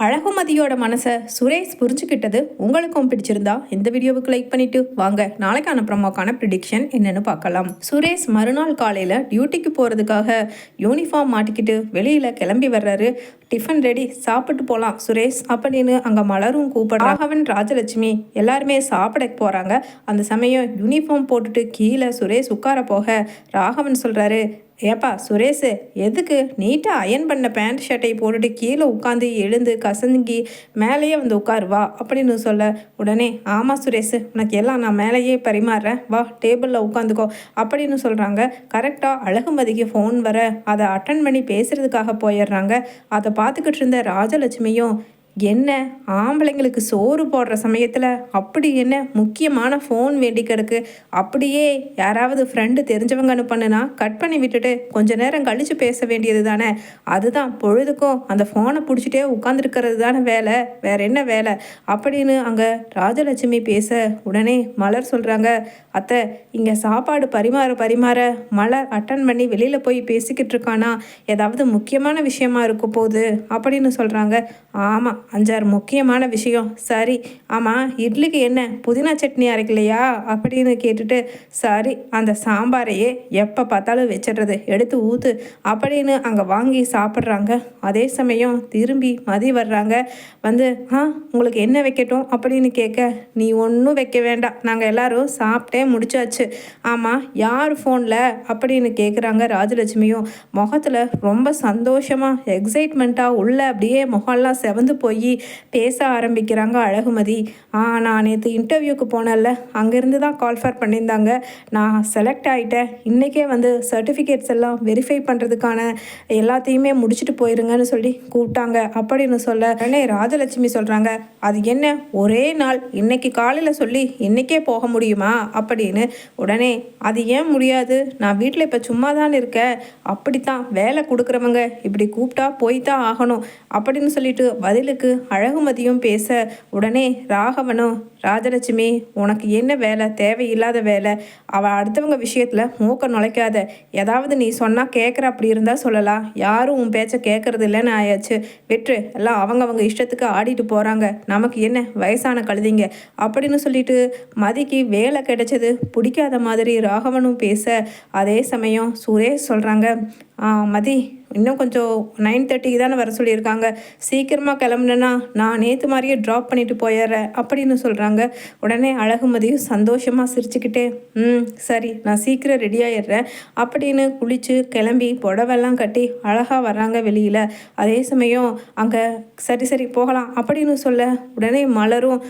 அழகுமதியோட மனசை சுரேஷ் புரிஞ்சுக்கிட்டது உங்களுக்கும் பிடிச்சிருந்தா இந்த வீடியோவுக்கு லைக் பண்ணிட்டு வாங்க நாளைக்கான ப்ரோமோக்கான ப்ரிடிக்ஷன் என்னன்னு பார்க்கலாம். சுரேஷ் மறுநாள் காலையில டியூட்டிக்கு போறதுக்காக யூனிஃபார்ம் மாட்டிக்கிட்டு வெளியில கிளம்பி வர்றாரு. டிஃபன் ரெடி, சாப்பிட்டு போலாம் சுரேஷ் அப்படின்னு அங்க மலரும் கூப்பிடுறா. ராகவன், ராஜலட்சுமி எல்லாருமே சாப்பிட போறாங்க. அந்த சமயம் யூனிஃபார்ம் போட்டுட்டு கீழே சுரேஷ் உட்கார போக ராகவன் சொல்றாரு, ஏப்பா சுரேஷு, எதுக்கு நீட்டாக அயன் பண்ண பேண்ட் ஷர்ட்டை போட்டுட்டு கீழே உட்காந்து எழுந்து கசங்கி மேலேயே வந்து உட்காருவா அப்படின்னு சொல்ல, உடனே ஆமாம் சுரேஷு, உனக்கு எல்லாம் நான் மேலேயே பரிமாறுறேன், வா டேபிளில் உட்காந்துக்கோ அப்படின்னு சொல்கிறாங்க. கரெக்டாக அழகுமதிக்கு ஃபோன் வர அதை அட்டன் பண்ணி பேசுகிறதுக்காக போயிடுறாங்க. அதை பார்த்துக்கிட்டு இருந்த ராஜலட்சுமியும், என்ன ஆம்பளைங்களுக்கு சோறு போடுற சமயத்தில் அப்படி என்ன முக்கியமான ஃபோன் வேண்டி கிடக்கு, அப்படியே யாராவது ஃப்ரெண்டு தெரிஞ்சவங்க அனுப்புனா கட் பண்ணி விட்டுட்டு கொஞ்ச நேரம் கழித்து பேச வேண்டியது தானே, அதுதான் பொழுதுக்கும் அந்த ஃபோனை பிடிச்சிட்டே உட்காந்துருக்கிறது தானே வேலை, வேற என்ன வேலை அப்படின்னு அங்கே ராஜலட்சுமி பேச, உடனே மலர் சொல்கிறாங்க, அத்தை இங்கே சாப்பாடு பரிமாற மலர் அட்டன் பண்ணி வெளியில் போய் பேசிக்கிட்டு இருக்கானா, ஏதாவது முக்கியமான விஷயமா இருக்க போகுது அப்படின்னு சொல்கிறாங்க. ஆமாம், 5-6 முக்கியமான விஷயம். சரி, ஆமாம் இட்லிக்கு என்ன புதினா சட்னி அரைக்கலையா அப்படின்னு கேட்டுட்டு, சரி அந்த சாம்பாரையே எப்போ பார்த்தாலும் வச்சிடுறது, எடுத்து ஊற்று அப்படின்னு அங்கே வாங்கி சாப்பிட்றாங்க. அதே சமயம் திரும்பி மதி வர்றாங்க. வந்து உங்களுக்கு என்ன வைக்கட்டும் அப்படின்னு கேட்க, நீ ஒன்றும் வைக்க வேண்டாம், நாங்கள் எல்லாரும் சாப்பிட்டே முடிச்சாச்சு. ஆமாம் யார் ஃபோனில் அப்படின்னு கேட்குறாங்க. ராஜலட்சுமியும் முகத்தில் ரொம்ப சந்தோஷமாக எக்ஸைட்மெண்ட்டாக உள்ள அப்படியே முகம்லாம் செவந்து போய் பேச ஆரம்பிக்கிறாங்க அழகுமதி. நான் நேற்று இன்டர்வியூக்கு போனேன்ல, அங்கேருந்து தான் கால் ஃபர் பண்ணியிருந்தாங்க, நான் செலக்ட் ஆகிட்டேன், இன்றைக்கே வந்து சர்டிஃபிகேட்ஸ் எல்லாம் வெரிஃபை பண்ணுறதுக்கான எல்லாத்தையுமே முடிச்சுட்டு போயிருங்கன்னு சொல்லி கூப்பிட்டாங்க அப்படின்னு சொல்ல, உடனே ராஜலட்சுமி சொல்கிறாங்க, அது என்ன ஒரே நாள், இன்னைக்கு காலையில் சொல்லி இன்றைக்கே போக முடியுமா அப்படின்னு. உடனே அது ஏன் முடியாது, நான் வீட்டில் இப்போ சும்மா தான் இருக்கேன், அப்படித்தான் வேலை கொடுக்குறவங்க இப்படி கூப்பிட்டா போய் தான் ஆகணும் அப்படின்னு சொல்லிட்டு பதிலுக்கு அழகுமதியும் பேச, உடனே ராகவனும், ராஜலட்சுமி உனக்கு என்ன வேலை, தேவையில்லாத வேலை, அவள் அடுத்தவங்க விஷயத்தில் மூக்க நுழைக்காத, ஏதாவது நீ சொன்னால் கேட்குற அப்படி இருந்தால் சொல்லலாம், யாரும் உன் பேச்சை கேட்கறது இல்லைன்னு ஆயாச்சு, விட்டு எல்லாம் அவங்க இஷ்டத்துக்கு ஆடிட்டு போகிறாங்க, நமக்கு என்ன வயசான கழுதிங்க அப்படின்னு சொல்லிட்டு மதிக்கு வேலை கிடைச்சது பிடிக்காத மாதிரி ராகவனும் பேச, அதே சமயம் சுரேஷ் சொல்கிறாங்க, மதி இன்னும் கொஞ்சம் 9:30க்கு தானே வர சொல்லியிருக்காங்க, சீக்கிரமாக கிளம்புனேன்னா நான் நேற்று மாதிரியே ட்ராப் பண்ணிட்டு போயிடுறேன் அப்படின்னு சொல்கிறாங்க. உடனே அழகுமதியும் சந்தோஷமாக சிரிச்சுக்கிட்டே, சரி நான் சீக்கிரம் ரெடி ஆகிடுறேன் அப்படின்னு குளித்து கிளம்பி புடவெல்லாம் கட்டி அழகாக வர்றாங்க வெளியில். அதே சமயம் அங்கே சரி போகலாம் அப்படின்னு சொல்ல, உடனே மலரும்,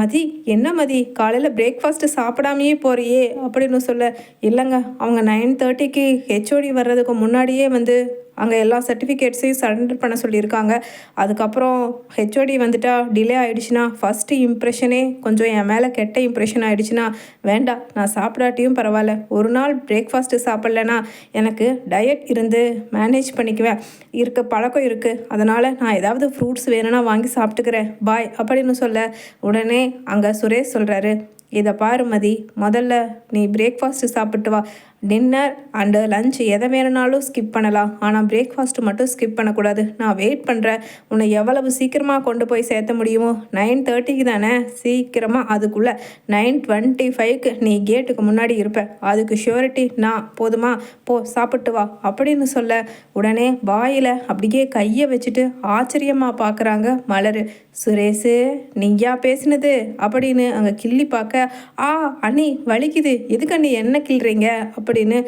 மதி என்ன மதி காலையில் பிரேக்ஃபாஸ்ட்டு சாப்பிடாமையே போறியே அப்படின்னு சொல்ல, இல்லைங்க அவங்க 9:30க்கு ஹெச்ஓடி வர்றதுக்கு முன்னாடியே வந்து அங்கே எல்லா சர்டிஃபிகேட்ஸையும் சரண்டர் பண்ண சொல்லியிருக்காங்க, அதுக்கப்புறம் ஹெச்ஓடி வந்துட்டா டிலே ஆகிடுச்சுன்னா ஃபஸ்ட்டு இம்ப்ரெஷனே கொஞ்சம் என் மேலே கெட்ட இம்ப்ரெஷன் ஆகிடுச்சுன்னா வேண்டாம், நான் சாப்பிடாட்டியும் பரவாயில்ல, ஒரு நாள் பிரேக்ஃபாஸ்ட்டு சாப்பிட்லன்னா எனக்கு டயட் இருந்து மேனேஜ் பண்ணிக்குவேன், பழக்கம் இருக்குது, அதனால் நான் ஏதாவது ஃப்ரூட்ஸ் வேணும்னா வாங்கி சாப்பிட்டுக்கிறேன், பாய் அப்படின்னு சொல்ல, உடனே அங்கே சுரேஷ் சொல்கிறாரு, இதை பாரு மதி, முதல்ல நீ பிரேக்ஃபாஸ்ட்டு சாப்பிட்டு வா, டின்னர் அண்டு லஞ்ச் எதை வேணுனாலும் ஸ்கிப் பண்ணலாம், ஆனால் பிரேக்ஃபாஸ்ட்டு மட்டும் ஸ்கிப் பண்ணக்கூடாது, நான் வெயிட் பண்ணுறேன், உன்னை எவ்வளவு சீக்கிரமாக கொண்டு போய் சேர்த்த முடியுமோ, 9:30க்கு தானே, சீக்கிரமாக அதுக்குள்ளே 9:25க்கு நீ கேட்டுக்கு முன்னாடி இருப்பேன், அதுக்கு ஷூரிட்டி நான், போதுமா, போ சாப்பிட்டு வா அப்படின்னு சொல்ல, உடனே வாயில் அப்படியே கையை வச்சுட்டு ஆச்சரியமாக பார்க்குறாங்க மலர். சுரேஷு நீயா பேசினது அப்படின்னு அங்கே கிள்ளி பார்க்க, அண்ணி வலிக்குது, எதுக்கு அண்ணி என்ன கிள்றீங்க அப்படின்னு,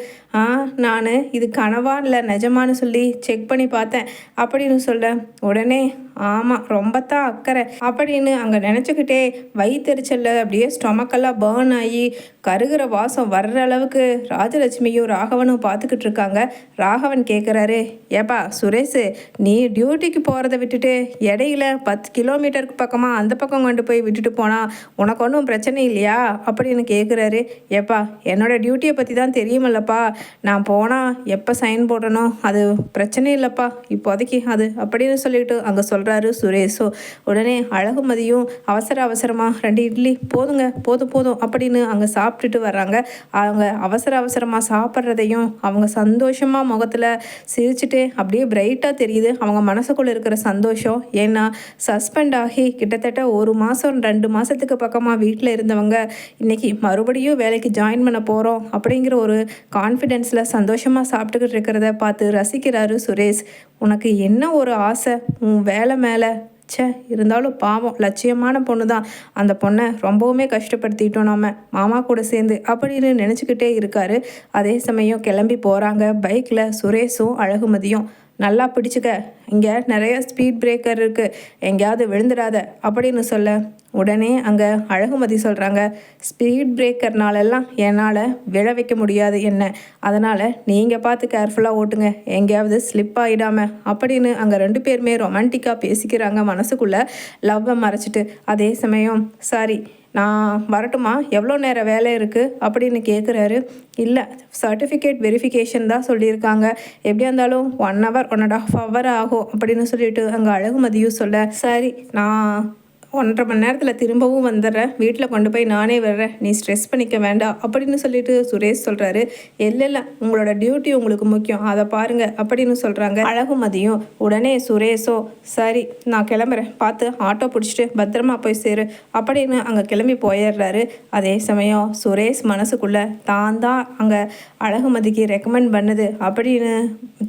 நான் இது கனவா இல்லை நிஜமானு சொல்லி செக் பண்ணி பார்த்தேன் அப்படின்னு சொல்ல, உடனே ஆமாம் ரொம்ப தான் அக்கறை அப்படின்னு அங்கே நினச்சிக்கிட்டே வயிற்றெரிச்சல்ல அப்படியே ஸ்டொமக்கெல்லாம் பேர்ன் ஆகி கருகிற வாசம் வர்ற அளவுக்கு ராஜலட்சுமியும் ராகவனும் பார்த்துக்கிட்டு இருக்காங்க. ராகவன் கேட்குறாரு, ஏப்பா சுரேஷு, நீ டியூட்டிக்கு போகிறத விட்டுட்டு இடையில 10 கிலோமீட்டருக்கு பக்கமாக அந்த பக்கம் கொண்டு போய் விட்டுட்டு போனால் உனக்கு ஒன்றும் பிரச்சனை இல்லையா அப்படின்னு கேட்குறாரு. ஏப்பா என்னோடய டியூட்டியை பற்றி தான் தெரியுமில்லப்பா, நான் போனால் எப்போ சைன் போடணும் அது பிரச்சனை இல்லைப்பா இப்போதைக்கு அது அப்படின்னு சொல்லிட்டு அங்கே சொல்கிறாங்க. சொல்கிறாரு சுரேஷோ. உடனே அழகுமதியும் அவசர அவசரமாக 2 இட்லி போதுங்க, போதும் போதும் அப்படின்னு அங்கே சாப்பிட்டுட்டு வர்றாங்க. அவங்க அவசர அவசரமாக சாப்பிட்றதையும் அவங்க சந்தோஷமாக முகத்தில் சிரிச்சுட்டு அப்படியே பிரைட்டாக தெரியுது அவங்க மனசுக்குள்ளே இருக்கிற சந்தோஷம். ஏன்னா சஸ்பெண்ட் ஆகி கிட்டத்தட்ட 1 மாதம் 2 மாதத்துக்கு பக்கமாக வீட்டில் இருந்தவங்க இன்றைக்கி மறுபடியும் வேலைக்கு ஜாயின் பண்ண போகிறோம் அப்படிங்கிற ஒரு கான்ஃபிடென்ஸில் சந்தோஷமாக சாப்பிட்டுக்கிட்டு இருக்கிறத பார்த்து ரசிக்கிறாரு சுரேஷ். உனக்கு என்ன ஒரு ஆசை உன் வேலை மேலே? ச்சே, இருந்தாலும் பாவம் லட்சியமான பொண்ணு தான். அந்த பொண்ணை ரொம்பவுமே கஷ்டப்படுத்திட்டோம் நாம மாமா கூட சேர்ந்து அப்படின்னு நினச்சிக்கிட்டே இருக்காரு. அதே சமயம் கிளம்பி போகிறாங்க பைக்கில் சுரேஷும் அழகுமதியும். நல்லா பிடிச்சிக்க, இங்கே நிறைய ஸ்பீட் பிரேக்கர் இருக்குது, எங்கேயாவது விழுந்துடாத அப்படின்னு சொல்ல உடனே அங்கே அழகுமதி சொல்கிறாங்க, ஸ்பீட் பிரேக்கர்னாலெல்லாம் என்னால் விழ வைக்க முடியாது என்ன, அதனால் நீங்கள் பார்த்து கேர்ஃபுல்லாக ஓட்டுங்க, எங்கேயாவது ஸ்லிப் ஆகிடாமல் அப்படின்னு அங்கே 2 பேருமே ரொமான்டிக்காக பேசிக்கிறாங்க மனசுக்குள்ளே லவ்வை மறைச்சிட்டு. அதே சமயம் சாரி நான் வரட்டுமா, எவ்வளோ நேரம் வேலை இருக்குது அப்படின்னு கேட்குறாரு. இல்லை, சர்டிஃபிகேட் வெரிஃபிகேஷன் தான் சொல்லியிருக்காங்க, எப்படியா இருந்தாலும் 1 hour 1.5 hour ஆகும் அப்படின்னு சொல்லிட்டு அங்கே அழகுமதியும் சொல்ல, சரி நான் 1.5 மணி நேரத்தில் திரும்பவும் வந்துடுறேன், வீட்டில் கொண்டு போய் நானே வர்றேன், நீ ஸ்ட்ரெஸ் பண்ணிக்க வேண்டாம் அப்படின்னு சொல்லிட்டு சுரேஷ் சொல்கிறாரு. இல்லை உங்களோட டியூட்டி உங்களுக்கு முக்கியம், அதை பாருங்கள் அப்படின்னு சொல்கிறாங்க அழகுமதியும். உடனே சுரேஷோ சரி நான் கிளம்புறேன், பார்த்து ஆட்டோ பிடிச்சிட்டு பத்திரமா போய் சேரு அப்படின்னு அங்கே கிளம்பி போயிடுறாரு. அதே சமயம் சுரேஷ் மனசுக்குள்ளே தான் அங்கே அழகுமதிக்கு ரெக்கமெண்ட் பண்ணுது அப்படின்னு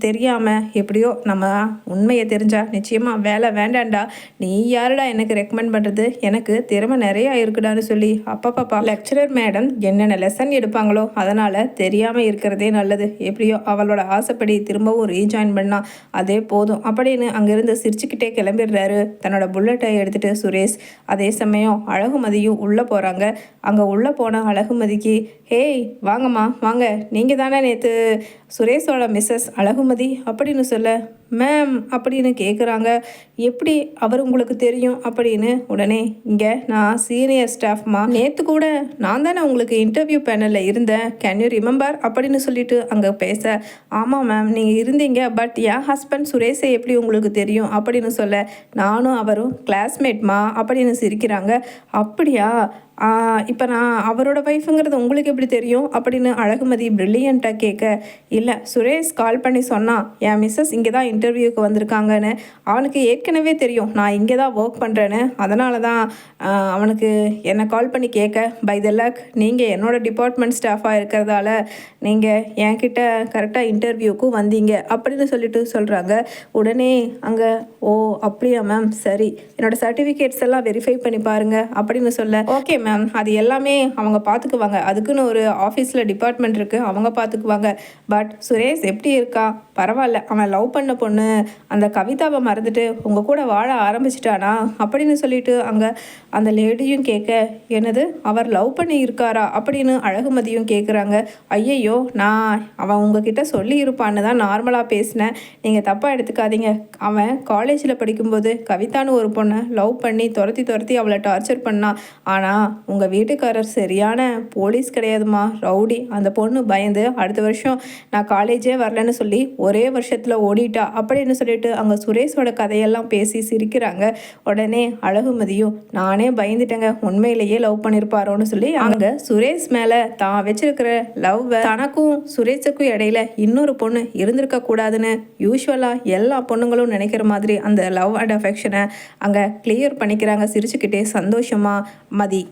தெரியாமல் எப்படியோ நம்ம உண்மையை தெரிஞ்சா நிச்சயமாக வேலை வேண்டாண்டா, நீ யாருடா எனக்கு ரெக்கமெண்ட் பண்ணுறது, எனக்கு திறமை நிறையா இருக்குடான்னு சொல்லி அப்பப்பா லெக்சரர் மேடம் என்னென்ன லெசன் எடுப்பாங்களோ அதனால் தெரியாமல் இருக்கிறதே நல்லது, எப்படியோ அவளோட ஆசைப்படி திரும்பவும் ரீஜாயின் பண்ணா அதே போதும் அப்படின்னு அங்கேருந்து சிரிச்சுக்கிட்டே கிளம்பிடுறாரு தன்னோட புல்லட்டை எடுத்துகிட்டு சுரேஷ். அதே சமயம் அழகுமதியும் உள்ளே போகிறாங்க. அங்கே உள்ளே போன அழகுமதிக்கு, ஹேய் வாங்கம்மா வாங்க, நீங்கள் தானே நேற்று சுரேஷோட மிஸ்ஸஸ் அழகுமதி அப்படின்னு சொல்ல, மேம் அப்படின்னு கேட்குறாங்க. எப்படி அவர் உங்களுக்கு தெரியும் அப்படின்னு. உடனே இங்கே நான் சீனியர் ஸ்டாஃப்மா, நேற்று கூட நான் தானே உங்களுக்கு இன்டர்வியூ பேனலில் இருந்தேன், கேன் யூ ரிமெம்பர் அப்படின்னு சொல்லிட்டு அங்கே பேச, ஆமாம் மேம் நீங்கள் இருந்தீங்க, பட் என் ஹஸ்பண்ட் சுரேஷை எப்படி உங்களுக்கு தெரியும் அப்படின்னு சொல்ல, நானும் அவரும் கிளாஸ்மேட்மா அப்படின்னு சிரிக்கிறாங்க. அப்படியா, இப்போ நான் அவரோட ஒய்ஃபுங்கிறது உங்களுக்கு எப்படி தெரியும் அப்படின்னு அழகுமதி ப்ரில்லியண்ட்டாக கேட்க, இல்லை சுரேஷ் கால் பண்ணி சொன்னான் என் மிஸ்ஸஸ் இங்கே தான் இன்டர்வியூக்கு வந்திருக்காங்கன்னு, அவனுக்கு ஏற்கனவே தெரியும் நான் இங்கே தான் ஒர்க் பண்ணுறேன்னு, அதனால தான் அவனுக்கு என்னை கால் பண்ணி கேட்க, பை த லக் நீங்கள் என்னோடய டிபார்ட்மெண்ட் ஸ்டாஃபாக இருக்கிறதால நீங்கள் என்கிட்ட கரெக்டாக இன்டர்வியூக்கும் வந்தீங்க அப்படின்னு சொல்லிட்டு சொல்கிறாங்க. உடனே அங்கே ஓ அப்படியா மேம், சரி என்னோடய சர்டிஃபிகேட்ஸ் எல்லாம் வெரிஃபை பண்ணி பாருங்கள் அப்படின்னு சொல்ல, ஓகே மேம் அது எல்லாமே அவங்க பார்த்துக்குவாங்க, அதுக்குன்னு ஒரு ஆஃபீஸில் டிபார்ட்மெண்ட் இருக்குது அவங்க பார்த்துக்குவாங்க, பட் சுரேஷ் எப்படி இருக்கா, பரவாயில்ல, அவன் லவ் பண்ண பொண்ணு அந்த கவிதாவை மறந்துட்டு உங்கள் கூட வாழ ஆரம்பிச்சிட்டானா அப்படின்னு சொல்லிட்டு அங்கே அந்த லேடியும் கேட்க, என்னது அவர் லவ் பண்ணி இருக்காரா அப்படின்னு அழகுமதியும் கேட்குறாங்க. ஐயையோ, நான் அவன் உங்ககிட்ட சொல்லி இருப்பான்னு தான் நார்மலாக பேசினேன், நீங்கள் தப்பாக எடுத்துக்காதீங்க, அவன் காலேஜில் படிக்கும்போது கவிதான்னு ஒரு பொண்ணை லவ் பண்ணி துரத்தி அவளை டார்ச்சர் பண்ணான், ஆனால் உங்கள் வீட்டுக்காரர் சரியான போலீஸ் கிடையாதுமா, ரவுடி, அந்த பொண்ணு பயந்து அடுத்த வருஷம் நான் காலேஜே வரலன்னு சொல்லி ஒரே வருஷத்தில் ஓடிட்டா அப்படின்னு சொல்லிட்டு அங்கே சுரேஷோட கதையெல்லாம் பேசி சிரிக்கிறாங்க. உடனே அழகுமதியும், நானே பயந்துட்டேங்க, உண்மையிலேயே லவ் பண்ணியிருப்பாரோன்னு சொல்லி அங்கே சுரேஷ் மேலே தான் வச்சிருக்கிற லவ்வை தனக்கும் சுரேஷுக்கும் இடையில இன்னொரு பொண்ணு இருந்திருக்க கூடாதுன்னு யூஸ்வலாக எல்லா பொண்ணுங்களும் நினைக்கிற மாதிரி அந்த லவ் அண்ட் அஃபெக்ஷனை அங்கே கிளியர் பண்ணிக்கிறாங்க சிரிச்சுக்கிட்டே சந்தோஷமாக மதி.